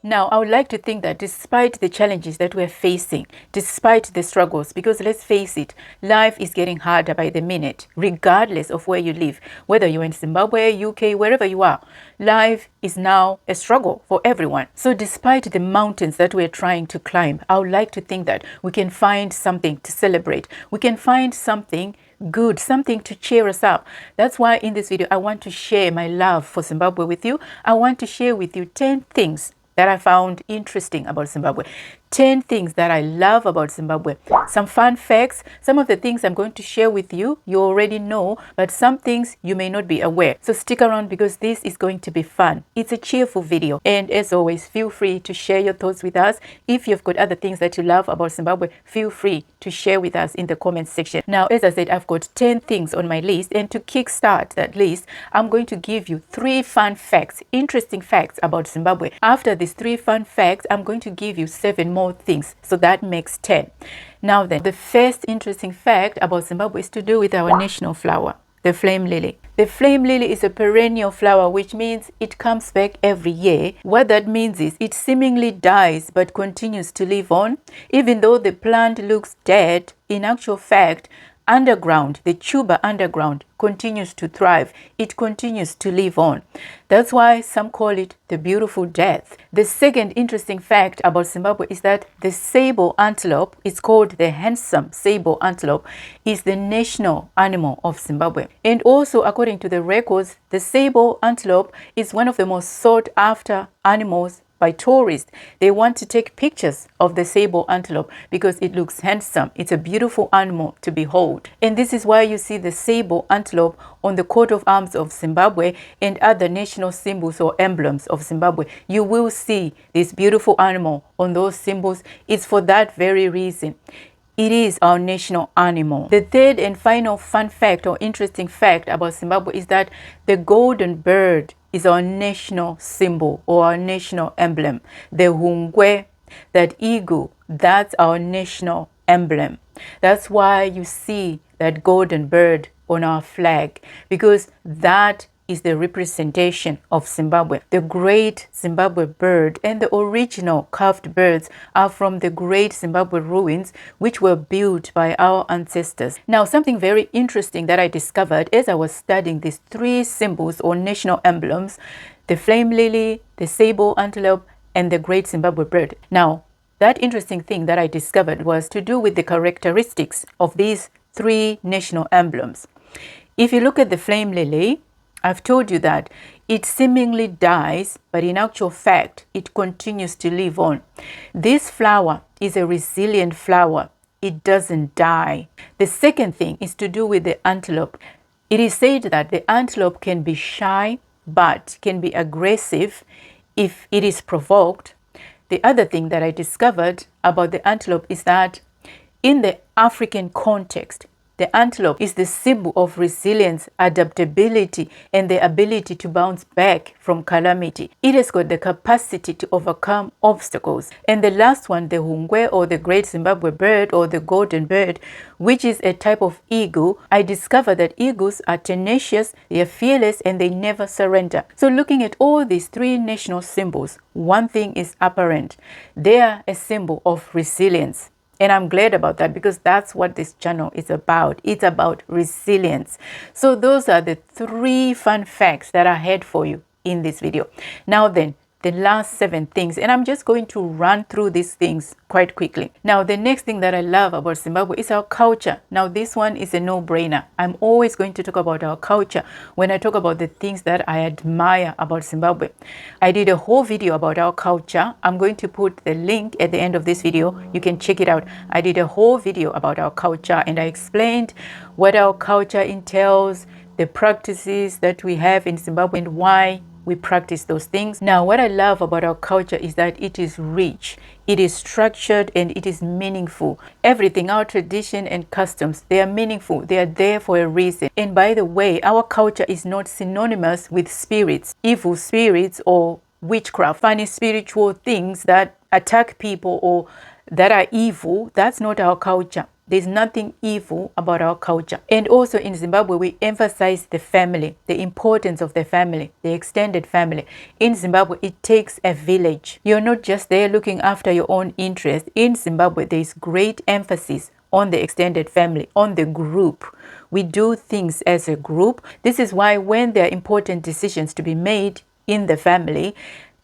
Now, I would like to think that despite the challenges that we're facing, despite the struggles, because let's face it, life is getting harder by the minute, regardless of where you live, whether you're in Zimbabwe, UK, wherever you are, life is now a struggle for everyone. So despite the mountains that we're trying to climb, I would like to think that we can find something to celebrate. We can find something good, something to cheer us up. That's why in this video, I want to share my love for Zimbabwe with you. I want to share with you 10 things that I found interesting about Zimbabwe. 10 things that I love about Zimbabwe. Some fun facts. Some of the things I'm going to share with you, you already know, but some things you may not be aware. So stick around because this is going to be fun. It's a cheerful video. And as always, feel free to share your thoughts with us. If you've got other things that you love about Zimbabwe, feel free to share with us in the comments section. Now, as I said, I've got 10 things on my list. And to kickstart that list, I'm going to give you 3 fun facts, interesting facts about Zimbabwe. After these 3 fun facts, I'm going to give you 7 more things, so that makes 10. Now then, the first interesting fact about Zimbabwe is to do with our national flower, the flame lily. The flame lily is a perennial flower, which means it comes back every year. What that means is it seemingly dies but continues to live on. Even though the plant looks dead, in actual fact, underground, the tuber underground continues to thrive. It continues to live on. That's why some call it the beautiful death. The second interesting fact about Zimbabwe is that the sable antelope, it's called the handsome sable antelope, is the national animal of Zimbabwe. And also, according to the records, the sable antelope is one of the most sought after animals by tourists. They want to take pictures of the sable antelope because it looks handsome. It's a beautiful animal to behold. And this is why you see the sable antelope on the coat of arms of Zimbabwe and other national symbols or emblems of Zimbabwe. You will see this beautiful animal on those symbols. It's for that very reason. It is our national animal. The third and final fun fact or interesting fact about Zimbabwe is that the golden bird is our national symbol or our national emblem. The hungwe, that eagle, that's our national emblem. That's why you see that golden bird on our flag, because that is the representation of Zimbabwe. The great Zimbabwe bird and the original carved birds are from the great Zimbabwe ruins, which were built by our ancestors. Now, something very interesting that I discovered as I was studying these 3 symbols or national emblems, the flame lily, the sable antelope, and the great Zimbabwe bird. Now, that interesting thing that I discovered was to do with the characteristics of these 3 national emblems. If you look at the flame lily, I've told you that it seemingly dies, but in actual fact, it continues to live on. This flower is a resilient flower. It doesn't die. The second thing is to do with the antelope. It is said that the antelope can be shy, but can be aggressive if it is provoked. The other thing that I discovered about the antelope is that in the African context, the antelope is the symbol of resilience, adaptability, and the ability to bounce back from calamity. It has got the capacity to overcome obstacles. And the last one, the hungwe or the great Zimbabwe bird or the golden bird, which is a type of eagle, I discovered that eagles are tenacious, they are fearless, and they never surrender. So looking at all these 3 national symbols, one thing is apparent. They are a symbol of resilience. And I'm glad about that because that's what this channel is about. It's about resilience. So those are the 3 fun facts that I had for you in this video. Now then, the last 7 things, and I'm just going to run through these things quite quickly. Now, the next thing that I love about Zimbabwe is our culture. Now, this one is a no-brainer. I'm always going to talk about our culture when I talk about the things that I admire about Zimbabwe. I did a whole video about our culture. I'm going to put the link at the end of this video. You can check it out. I did a whole video about our culture and I explained what our culture entails, the practices that we have in Zimbabwe and why we practice those things. Now, what I love about our culture is that it is rich, it is structured, and it is meaningful. Everything, our tradition and customs, they are meaningful. They are there for a reason. And by the way, our culture is not synonymous with spirits, evil spirits or witchcraft, funny spiritual things that attack people or that are evil. That's not our culture. There's nothing evil about our culture. And also in Zimbabwe, we emphasize the family, the importance of the family, the extended family. In Zimbabwe, it takes a village. You're not just there looking after your own interest. In Zimbabwe, there is great emphasis on the extended family, on the group. We do things as a group. This is why when there are important decisions to be made in the family,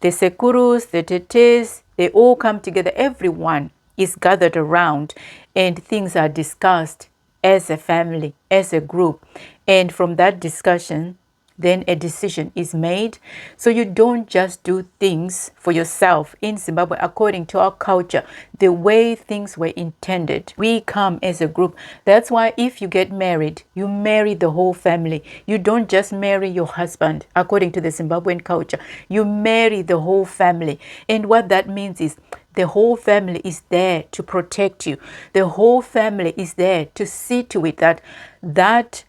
the sekurus, the tetes, they all come together. Everyone is gathered around and things are discussed as a family, as a group. And from that discussion, then a decision is made. So you don't just do things for yourself in Zimbabwe according to our culture, the way things were intended. We come as a group. That's why if you get married, you marry the whole family. You don't just marry your husband according to the Zimbabwean culture. You marry the whole family. And what that means is the whole family is there to protect you. The whole family is there to see to it that that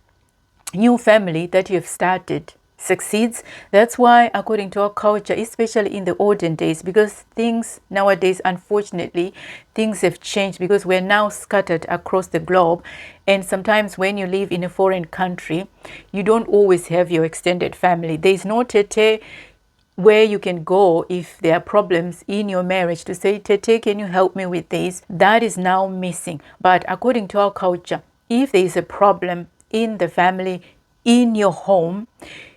new family that you have started succeeds. That's why according to our culture, especially in the olden days, because things nowadays, unfortunately, things have changed because we're now scattered across the globe. And sometimes when you live in a foreign country, you don't always have your extended family. There's no tete where you can go if there are problems in your marriage to say, Tete, can you help me with this? That is now missing. But according to our culture, if there is a problem in the family, in your home,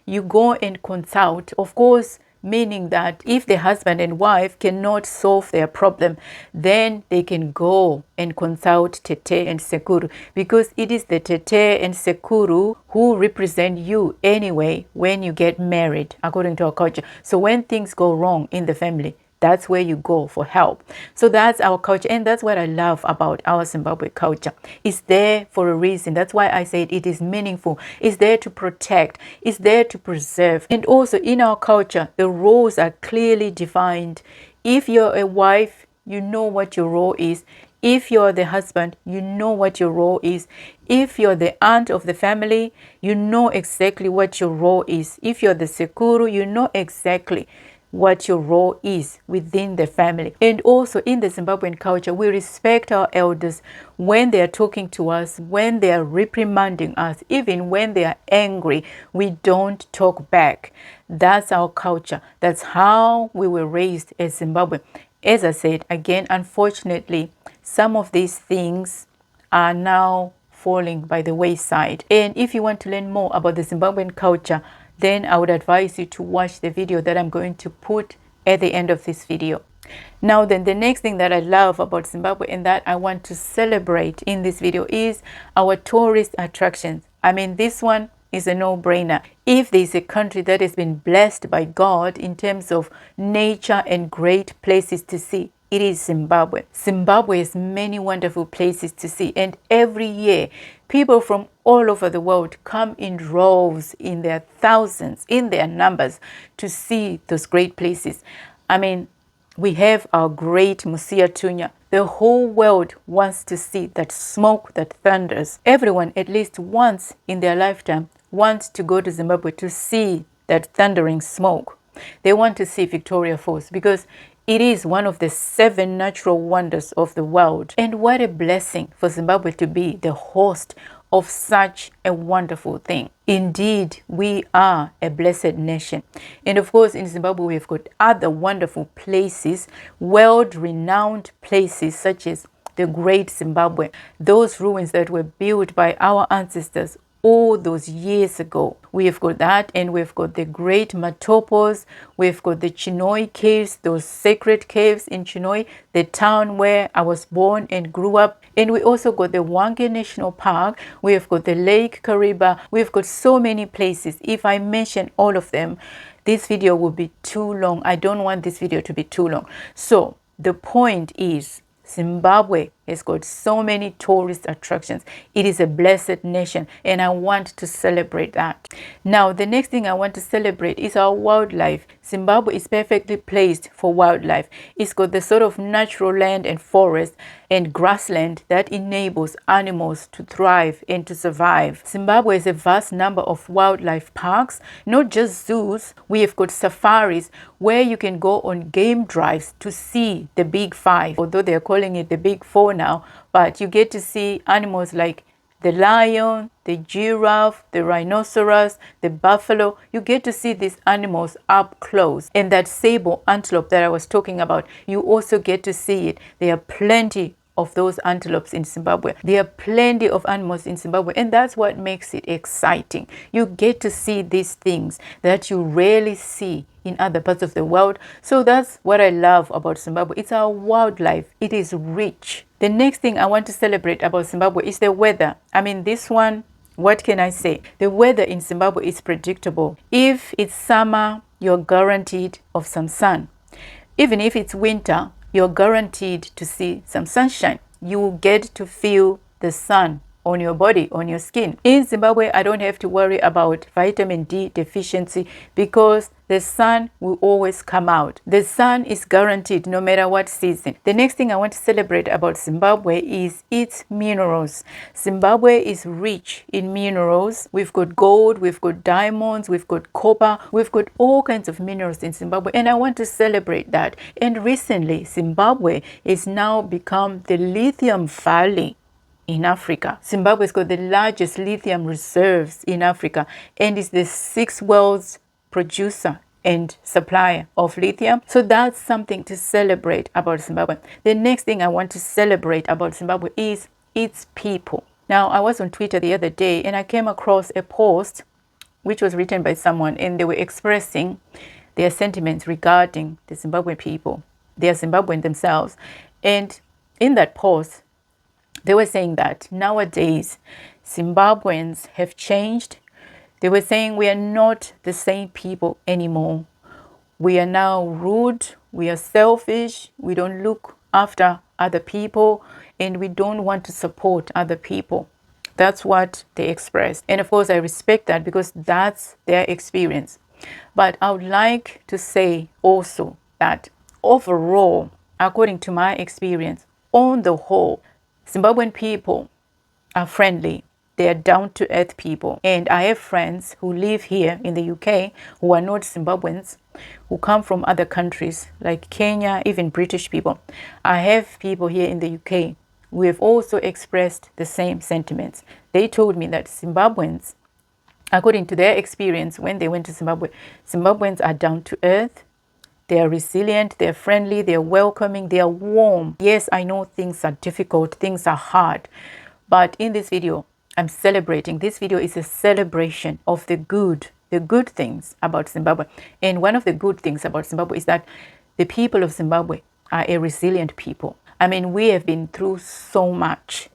you go and consult. Of course, meaning that if the husband and wife cannot solve their problem, then they can go and consult Tete and Sekuru, because it is the Tete and Sekuru who represent you anyway when you get married, according to our culture. So when things go wrong in the family, that's where you go for help. So that's our culture, and that's what I love about our Zimbabwe culture. It's there for a reason. That's why I said it is meaningful. It's there to protect. It's there to preserve. And also in our culture, the roles are clearly defined. If you're a wife, you know what your role is. If you're the husband, you know what your role is. If you're the aunt of the family, you know exactly what your role is. If you're the sekuru, you know exactly what your role is within the family. And also in the Zimbabwean culture, we respect our elders when they are talking to us, when they are reprimanding us, even when they are angry, we don't talk back. That's our culture. That's how we were raised as Zimbabwe. As I said, again, unfortunately, some of these things are now falling by the wayside. And if you want to learn more about the Zimbabwean culture, then I would advise you to watch the video that I'm going to put at the end of this video. Now then, the next thing that I love about Zimbabwe and that I want to celebrate in this video is our tourist attractions. I mean, this one is a no-brainer. If there's a country that has been blessed by God in terms of nature and great places to see, it is Zimbabwe. Zimbabwe has many wonderful places to see, and every year people from all over the world come in droves, in their thousands, in their numbers, to see those great places. I mean, we have our great Musia Tunya. The whole world wants to see that smoke that thunders. Everyone, at least once in their lifetime, wants to go to Zimbabwe to see that thundering smoke. They want to see Victoria Falls because it is one of the 7 natural wonders of the world. And what a blessing for Zimbabwe to be the host of such a wonderful thing. Indeed, we are a blessed nation. And of course, in Zimbabwe, we've got other wonderful places, world-renowned places such as the Great Zimbabwe, those ruins that were built by our ancestors all those years ago. We've got that, and we've got the great Matopos, we've got the Chinoi caves, those sacred caves in Chinoi, the town where I was born and grew up. And we also got the Hwange National Park, we've got the Lake Kariba, we've got so many places. If I mention all of them, this video will be too long. I don't want this video to be too long. So the point is, Zimbabwe has got so many tourist attractions. It is a blessed nation, and I want to celebrate that. Now, the next thing I want to celebrate is our wildlife. Zimbabwe is perfectly placed for wildlife. It's got the sort of natural land and forest and grassland that enables animals to thrive and to survive. Zimbabwe has a vast number of wildlife parks, not just zoos. We have got safaris where you can go on game drives to see the big 5, although they're calling it the big 4 now, but you get to see animals like the lion, the giraffe, the rhinoceros, the buffalo. You get to see these animals up close. And that sable antelope that I was talking about, you also get to see it. There are plenty of those antelopes in Zimbabwe. There are plenty of animals in Zimbabwe, and that's what makes it exciting. You get to see these things that you rarely see in other parts of the world. So that's what I love about Zimbabwe. It's our wildlife. It is rich. The next thing I want to celebrate about Zimbabwe is the weather. I mean, this one, what can I say? The weather in Zimbabwe is predictable. If it's summer, you're guaranteed of some sun. Even if it's winter, you're guaranteed to see some sunshine. You will get to feel the sun on your body, on your skin. In Zimbabwe, I don't have to worry about vitamin D deficiency because the sun will always come out. The sun is guaranteed no matter what season. The next thing I want to celebrate about Zimbabwe is its minerals. Zimbabwe is rich in minerals. We've got gold, we've got diamonds, we've got copper, we've got all kinds of minerals in Zimbabwe, and I want to celebrate that. And recently, Zimbabwe is now become the lithium valley in Africa. Zimbabwe's got the largest lithium reserves in Africa and is the sixth world's producer and supplier of lithium. So that's something to celebrate about Zimbabwe. The next thing I want to celebrate about Zimbabwe is its people. Now, I was on Twitter the other day and I came across a post which was written by someone, and they were expressing their sentiments regarding the Zimbabwean people. They are Zimbabwean themselves. And in that post, they were saying that nowadays Zimbabweans have changed. They were saying we are not the same people anymore. We are now rude, we are selfish, we don't look after other people, and we don't want to support other people. That's what they expressed. And of course, I respect that because that's their experience. But I would like to say also that overall, according to my experience, on the whole, Zimbabwean people are friendly. They are down-to-earth people. And I have friends who live here in the UK who are not Zimbabweans, who come from other countries like Kenya, even British people. I have people here in the UK who have also expressed the same sentiments. They told me that Zimbabweans, according to their experience when they went to Zimbabwe, Zimbabweans are down-to-earth. They are resilient, they are friendly, they are welcoming, they are warm. Yes, I know things are difficult, things are hard. But in this video, I'm celebrating. This video is a celebration of the good things about Zimbabwe. And one of the good things about Zimbabwe is that the people of Zimbabwe are a resilient people. I mean, we have been through so much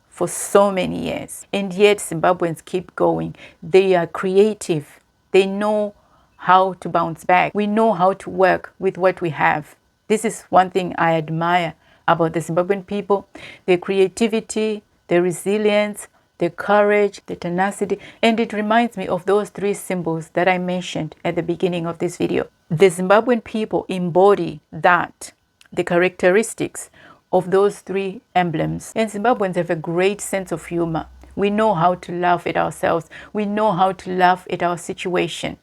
for so many years. And yet Zimbabweans keep going. They are creative. They know how to bounce back. We know how to work with what we have. This is one thing I admire about the Zimbabwean people: their creativity, their resilience, their courage, their tenacity. And it reminds me of those three symbols that I mentioned at the beginning of this video. The Zimbabwean people embody that, the characteristics of those three emblems. And Zimbabweans have a great sense of humor. We know how to laugh at ourselves. We know how to laugh at our situation.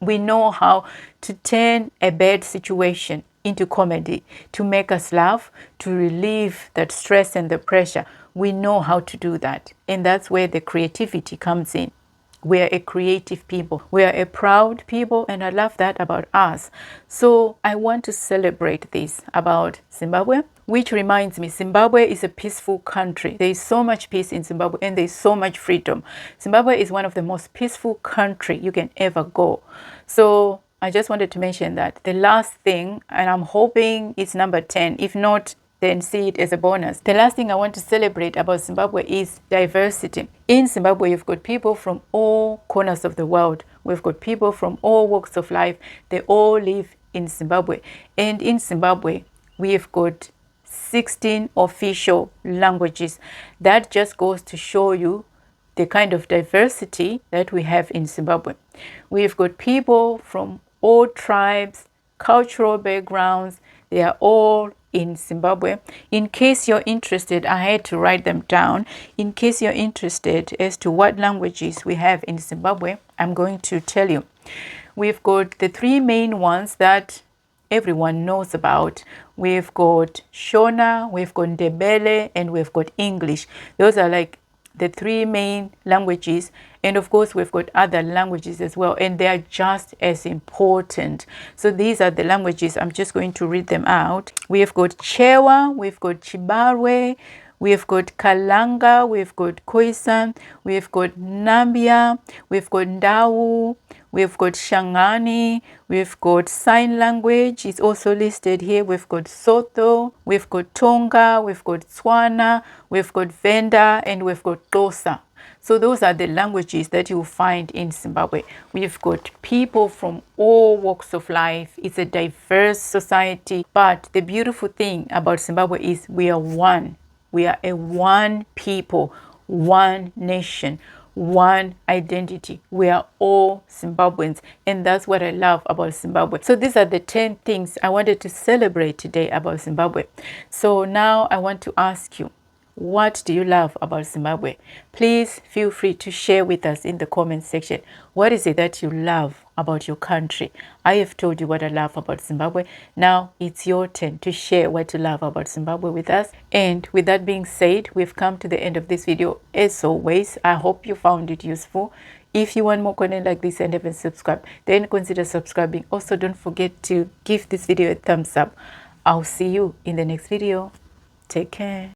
We know how to turn a bad situation into comedy, to make us laugh, to relieve that stress and the pressure. We know how to do that. And that's where the creativity comes in. We are a creative people. We are a proud people, and I love that about us. So I want to celebrate this about Zimbabwe, which reminds me, Zimbabwe is a peaceful country. There is so much peace in Zimbabwe, and there is so much freedom. Zimbabwe is one of the most peaceful countries you can ever go. So I just wanted to mention that. The last thing, and I'm hoping it's number 10, if not, then see it as a bonus. The last thing I want to celebrate about Zimbabwe is diversity. In Zimbabwe, you've got people from all corners of the world. We've got people from all walks of life. They all live in Zimbabwe. And in Zimbabwe, we've got 16 official languages. That just goes to show you the kind of diversity that we have in Zimbabwe. We've got people from all tribes, cultural backgrounds. They are all in Zimbabwe. In case you're interested, I had to write them down. In case you're interested as to what languages we have in Zimbabwe, I'm going to tell you. We've got the three main ones that everyone knows about. We've got Shona, we've got Ndebele, and we've got English. Those are like the three main languages, and of course we've got other languages as well, and they are just as important. So these are the languages. I'm just going to read them out. We've got Chewa, we've got Chibarwe, we've got Kalanga, we've got Khoisan, we've got Nambia, we've got Ndau, we've got Shangani, we've got sign language, it's also listed here. We've got Sotho, we've got Tonga, we've got Tswana, we've got Venda, and we've got Xhosa. So those are the languages that you'll find in Zimbabwe. We've got people from all walks of life. It's a diverse society. But the beautiful thing about Zimbabwe is we are one. We are a one people, one nation, one identity. We are all Zimbabweans, and that's what I love about Zimbabwe. So these are the 10 things I wanted to celebrate today about Zimbabwe. So now I want to ask you, what do you love about Zimbabwe? Please feel free to share with us in the comment section. What is it that you love about your country? I have told you what I love about Zimbabwe. Now it's your turn to share what you love about Zimbabwe with us. And with that being said, we've come to the end of this video. As always, I hope you found it useful. If you want more content like this and haven't subscribed, then consider subscribing. Also, don't forget to give this video a thumbs up. I'll see you in the next video. Take care.